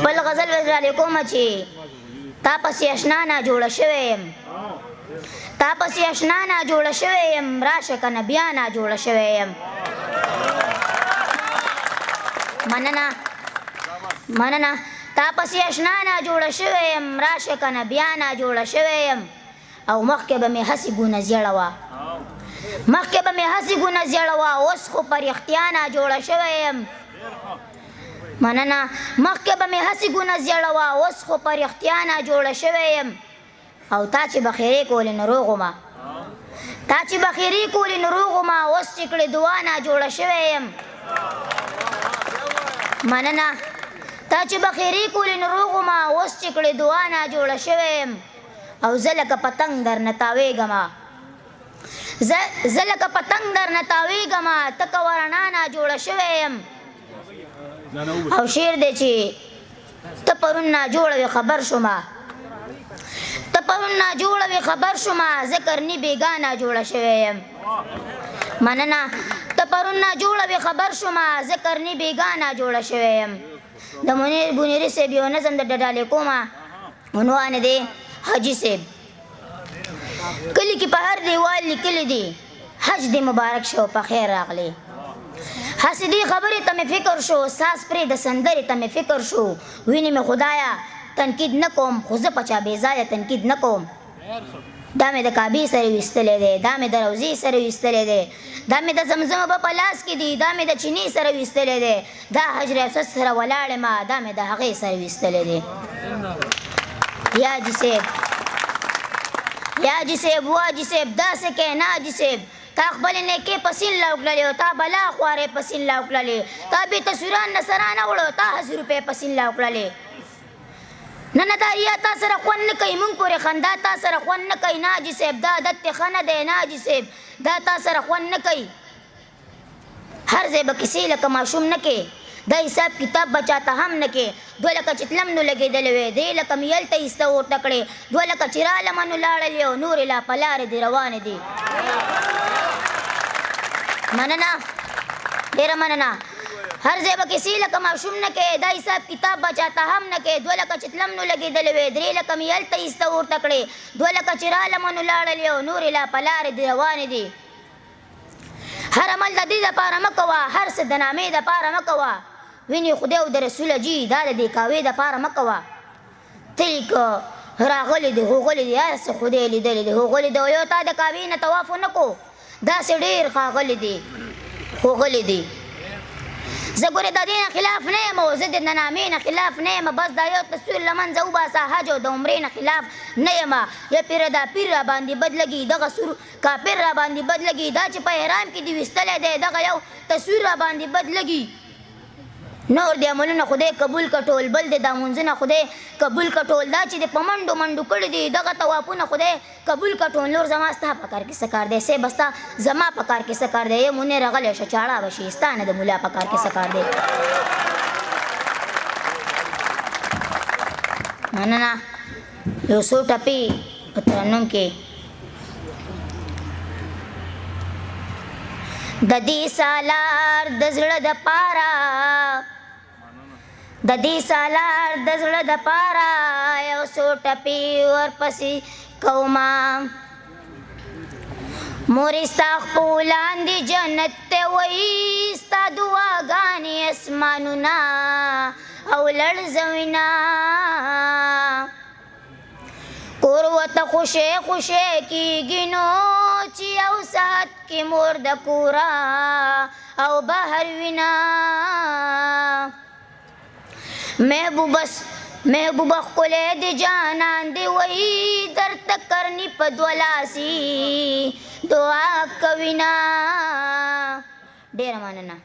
بل غزل وزرالی کومه چې تا پسې اشنا نه جوړه شوی یم تا پسې اشنا نه جوړه شوی یم راشه کنه بیا نه جوړه شوی یم مننه تا پسې اشنا نه جوړه شوی یم راشه کنه بیا نه جوړه شوی یم او مخکې به مې هسې ګونه زیړه وه مخکې به مې هسې ګونه زیړه وه اوس خو په رښتیا نه جوړه شوی یم مننه مخکې به مې هسې ګونه زیړه وه اوس خو په رښتیا نه جوړه شوی یم او تا چې به خیرې کولې نو روغ ومه تا چې به خیرې کولې نو روغ ومه اوس چې کړې دعا نه جوړه شوی یم مننه تا چې به خیرې کولې نو روغ ومه اوس چې کړې دعا نه جوړه شوی یم او زه لکه پتنګ درنه تاویږمه زه لکه پتنګ درنه تاویږمه ته که ورڼا نه جوړه شوی یم او شعر دی چې ته پرون ناجوړه وې خبر شومه ته پرون ناجوړه وې خبر شومه زه کرني بېګانه جوړه شوی یم مننه ته پرون ناجوړه وې خبر شومه زه کرني بېګانه جوړه شوی یم د منیر بونیري صاحب یو نظم د ډډالې کومه عنوان دی حاجي صاحب کلي کې په هر دیوال لیکلی دی حج دې مبارک شو په خیر راغلی هسې دې خبرې ته مې فکر شو ساس پرې د سندرې ته مې فکر شو وینې مې خدایه تنقید نه کوم خو زه په چا بې ځایه تنقید نه کوم دا مې د کعبې سره ویستلی دی دا مې د روضې سره ویستلی دی دا مې د زمزم به په لاس کې دي دا مې د چینې سره ویستلی دی دا حجر اسود سره ولاړ یم دا مې د هغې سره ویستلی دی یا حاجي صاحب یا حاجي صاحب و حاجي صاحب داسې کې نه حاجي صاحب تا خپلې نیکې په سین لاوکړلې او تا بلا خوارې په سین لاوکړلې تا بې تصویران نه سره نه وړو تا 1000 روپۍ په سین لاوکړلې نه نه دا ریا تا سره خوند نه کوي مونږ پورې خندا تا سره خوند نه کوي نه حاجي صاحب دا عادت دې ښه نه دی نه حاجي صاحب دا تا سره خوند نه کوي هر ځای به کیسې لکه ماشوم نه کې دا حساب کتاب به چاته هم نه کې 2 لکه چې تلم نو لګېدلی وې 3 لکه مې هلته ایسته ورته کړې 2 لکه چې رالمه نو لاړلې او نورې لا په لارې دې روانې دي مننه ډېره مننه هر ځای به کیسې لکه ماشوم نه کې دا حساب کتاب به چاته هم نه کې 2 لکه چې تلم نو لګېدلی وې 3 لکه مې هلته ایسته ورته کړې 2 لکه چې رالمه نو لاړلې او نورې لا په لارې دې روانې دي هر عمل د دې دپاره مه کوه هر څه د نامې دپاره مه کوه وینې خدای او د رسول جي دا د دې کاوې دپاره مه کوه ته یې که راغلی دی هغلی دی هر څه خدای لیدلی دی هغلی دی او یو تا د کاوې نه طواف ونه کو داسې ډېر ښاغلی دی ښاغلی دی زه ګورې د دې نه خلاف نه یم او زه د نامې نه خلاف نه یم بس دا یو تصویر له منځه وباسه حج او د عمرې نه خلاف نه یم یا پیره دا پیر را باندې بد لګي دغه سور کافر را باندې بد لګي دا چې په احرام کې دې ویستلی دی دغه یو تصویر را باندې بد لګي نور دی عملونه خدای قبول کټول بل دی دا مونځونه خدای قبول کټول دا چې د په منډو منډو کړي دي دغه طوافونه خدای قبول کټول نور زما ستا په کار کې څه کار دی صاحب ستا زما په کار کې څه کار دی مونې رغلی شه چاړه به شي ستا نه د ملا په کار کې څه کار دی مننه یو څو ټپې په ترنم کې د دې سالار د زړه د پاره د دې سالار د زړه د پاره یو څو ټپې ورپسې کومه مورې ستا خپو لاندې جنت ته وایي ستا دعاګانې اسمانونه او لړزوینه کور ورته خوشی خوشی کېږي نو چې یو ساعت کې مور د کوره او بهر وینه محبوبه ښکلی د جانان دی وایي درته کرني په 2 لاسي دعا کوینه ډېره مننه